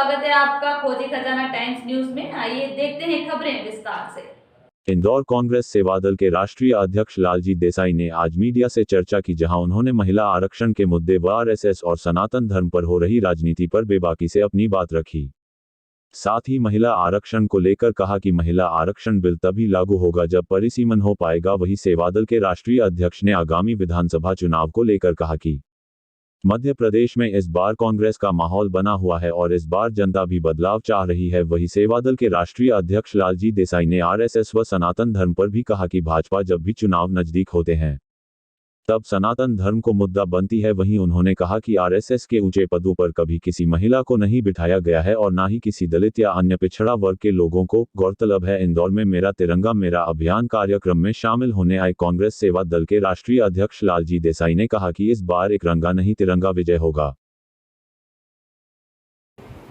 स्वागत है आपका खोजी खजाना टाइम्स न्यूज में। आइए देखते हैं खबरें विस्तार से। इंदौर कांग्रेस सेवादल के राष्ट्रीय अध्यक्ष लालजी देसाई ने आज मीडिया से चर्चा की, जहां उन्होंने महिला आरक्षण के मुद्दे व आरएसएस और सनातन धर्म पर हो रही राजनीति पर बेबाकी से अपनी बात रखी। साथ ही महिला आरक्षण को लेकर कहा कि महिला आरक्षण बिल तभी लागू होगा जब परिसीमन हो पाएगा। वहीं सेवादल के राष्ट्रीय अध्यक्ष ने आगामी विधानसभा चुनाव को लेकर कहा कि मध्य प्रदेश में इस बार कांग्रेस का माहौल बना हुआ है और इस बार जनता भी बदलाव चाह रही है। वहीं सेवादल के राष्ट्रीय अध्यक्ष लालजी देसाई ने आरएसएस व सनातन धर्म पर भी कहा कि भाजपा जब भी चुनाव नजदीक होते हैं तब सनातन धर्म को मुद्दा बनती है। वहीं उन्होंने कहा कि आरएसएस के ऊंचे पदों पर कभी किसी महिला को नहीं बिठाया गया है और न ही किसी दलित या अन्य पिछड़ा वर्ग के लोगों को। गौरतलब है, इंदौर में मेरा तिरंगा मेरा अभियान कार्यक्रम में शामिल होने आए कांग्रेस सेवा दल के राष्ट्रीय अध्यक्ष लालजी देसाई ने कहा कि इस बार एक रंगा नहीं तिरंगा विजय होगा।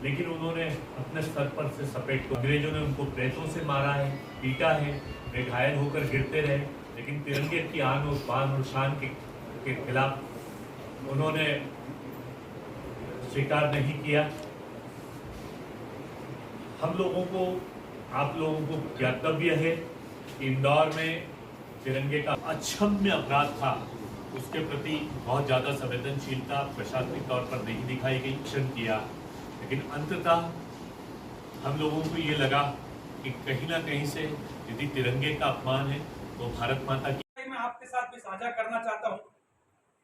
लेकिन उन्होंने अपने स्तर पर से सपेट को अंग्रेजों ने उनको प्रेतों से मारा है, पीटा है, वे घायल होकर गिरते रहे, लेकिन तिरंगे की आन और बान और शान के खिलाफ उन्होंने स्वीकार नहीं किया। हम लोगों को, आप लोगों को ज्ञातव्य है कि इंदौर में तिरंगे का अक्षम्य अपराध था, उसके प्रति बहुत ज़्यादा संवेदनशीलता प्रशासनिक तौर पर नहीं दिखाई गई, एक्शन किया। लेकिन अंततः हम लोगों को ये लगा कि कहीं ना कहीं से यदि तिरंगे का अपमान है तो भारत माता की। मैं आपके साथ भी साझा करना चाहता हूँ।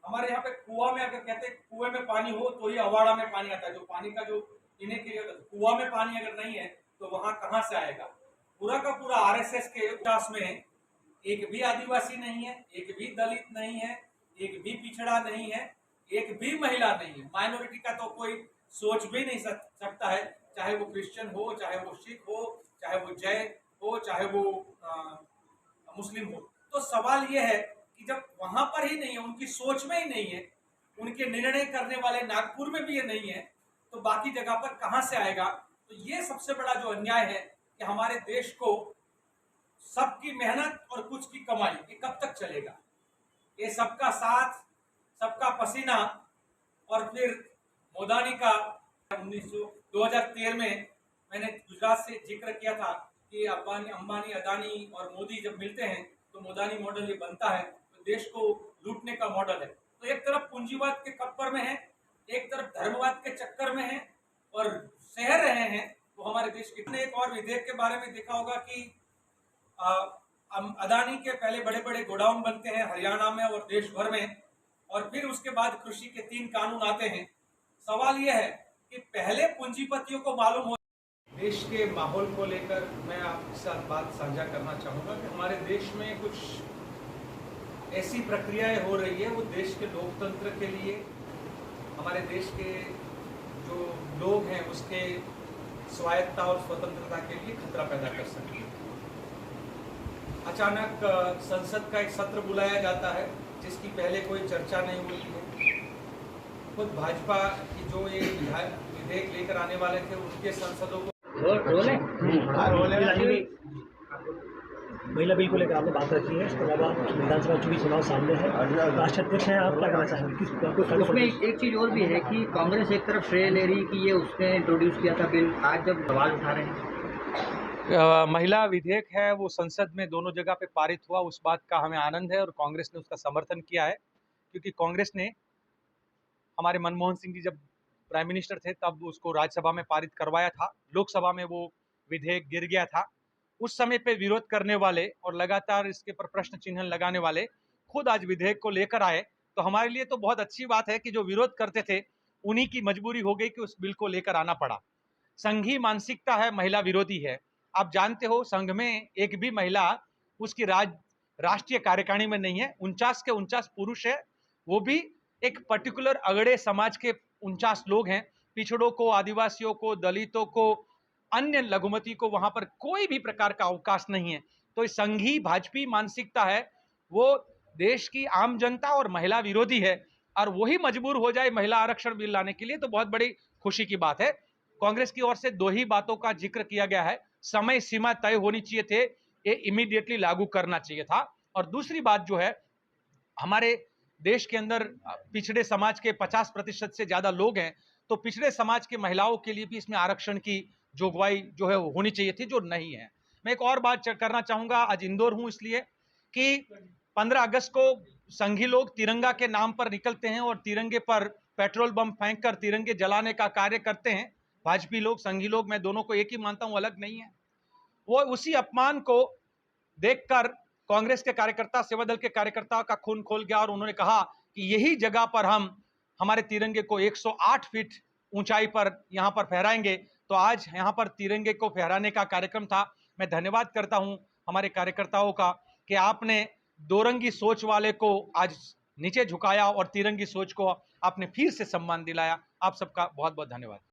हमारे यहाँ पे कुआं में, अगर कहते हैं कुएं में पानी हो तो ही अवाड़ा में पानी आता है। जो पानी का जो पीने के लिए कुआं में पानी अगर नहीं है तो वहां कहाँ से आएगा। पूरा का पूरा आरएसएस के उदास में एक भी आदिवासी नहीं है, एक भी दलित नहीं है, एक भी पिछड़ा नहीं है, एक भी महिला नहीं है। माइनॉरिटी का तो कोई सोच भी नहीं सकता है, चाहे वो क्रिश्चियन हो, चाहे वो सिख हो, चाहे वो जैन हो, चाहे वो मुस्लिम हो। तो सवाल यह है कि जब वहां पर ही नहीं है, उनकी सोच में ही नहीं है, उनके निर्णय करने वाले नागपुर में भी ये नहीं है, तो बाकी जगह पर कहां से आएगा। तो ये सबसे बड़ा जो अन्याय है कि हमारे देश को सबकी मेहनत और कुछ की कमाई, ये कब तक चलेगा। ये सबका साथ, सबका पसीना, और फिर मोदानी का 2013 में मैंने गुजरात से जिक्र किया था कि अंबानी, अदानी और मोदी जब मिलते हैं तो मोदानी मॉडल ये बनता है, तो देश को लूटने का मॉडल है। तो एक तरफ पूंजीवाद के कप्पर में है, एक तरफ धर्मवाद के चक्कर में है और सह रहे हैं वो हमारे देश के। एक और विधेयक के बारे में देखा होगा कि अदानी के पहले बड़े बड़े गोडाउन बनते हैं हरियाणा में और देश भर में, और फिर उसके बाद कृषि के 3 कानून आते हैं। सवाल यह है कि पहले पूंजीपतियों को मालूम हो। देश के माहौल को लेकर मैं आपके साथ बात साझा करना चाहूँगा कि हमारे देश में कुछ ऐसी प्रक्रियाएं हो रही है वो देश के लोकतंत्र के लिए, हमारे देश के जो लोग हैं उसके स्वायत्ता और स्वतंत्रता के लिए खतरा पैदा कर सकती है। अचानक संसद का एक सत्र बुलाया जाता है जिसकी पहले कोई चर्चा नहीं हुई है। खुद भाजपा की जो ये विधेयक लेकर आने वाले थे उनके सांसदों को महिला बिल को लेकर आपने बात रखी है। इसके अलावा विधानसभा चुनाव सामने है, राष्ट्रीय अध्यक्ष हैं, आप क्या कहना चाहेंगे? उसमें एक चीज़ और भी है कि कांग्रेस एक तरफ श्रेय ले रही कि ये उसने इंट्रोड्यूस किया था बिल, आज जब सवाल उठा रहे हैं। महिला विधेयक है वो संसद में दोनों जगह पे पारित हुआ, उस बात का हमें आनंद है और कांग्रेस ने उसका समर्थन किया है, क्योंकि कांग्रेस ने हमारे मनमोहन सिंह जी जब प्राइम मिनिस्टर थे तब उसको राज्यसभा में पारित करवाया था, लोकसभा में वो विधेयक गिर गया था। उस समय पे विरोध करने वाले और लगातार इसके पर प्रश्न चिन्ह लगाने वाले खुद आज विधेयक को लेकर आए, तो हमारे लिए तो बहुत अच्छी बात है कि जो विरोध करते थे उन्हीं की मजबूरी हो गई कि उस बिल को लेकर आना पड़ा। संघी मानसिकता है, महिला विरोधी है। आप जानते हो संघ में एक भी महिला उसकी राष्ट्रीय कार्यकारिणी में नहीं है। 49 के 49 पुरुष है, वो भी एक पर्टिकुलर अगड़े समाज के 49 लोग हैं। पिछड़ों को, आदिवासियों को, दलितों को, अन्य लघुमती को वहां पर कोई भी प्रकार का अवकाश नहीं है। तो संघी भाजपी मानसिकता है, वो देश की आम जनता और महिला विरोधी है, और वही मजबूर हो जाए महिला आरक्षण बिल लाने के लिए तो बहुत बड़ी खुशी की बात है। कांग्रेस की ओर से 2 ही बातों का जिक्र किया गया है। समय सीमा तय होनी चाहिए थे, ये इमीडिएटली लागू करना चाहिए था। और दूसरी बात जो है, हमारे देश के अंदर पिछड़े समाज के 50% से ज्यादा लोग हैं, तो पिछड़े समाज की महिलाओं के लिए भी इसमें आरक्षण की जोगवाई जो है वो होनी चाहिए थी, जो नहीं है। मैं एक और बात करना चाहूँगा, आज इंदौर हूँ इसलिए कि 15 अगस्त को संघी लोग तिरंगा के नाम पर निकलते हैं और तिरंगे पर पेट्रोल बम फेंक कर तिरंगे जलाने का कार्य करते हैं। भाजपी लोग, संघी लोग, मैं दोनों को एक ही मानता हूं, अलग नहीं है। वो उसी अपमान को देखकर कांग्रेस के कार्यकर्ता, सेवा दल के कार्यकर्ताओं का खून खोल गया और उन्होंने कहा कि यही जगह पर हम हमारे तिरंगे को 108 फीट ऊंचाई पर यहां पर फहराएंगे। तो आज यहां पर तिरंगे को फहराने का कार्यक्रम था। मैं धन्यवाद करता हूं हमारे कार्यकर्ताओं का कि आपने दोरंगी सोच वाले को आज नीचे झुकाया और तिरंगी सोच को आपने फिर से सम्मान दिलाया। आप सबका बहुत बहुत धन्यवाद।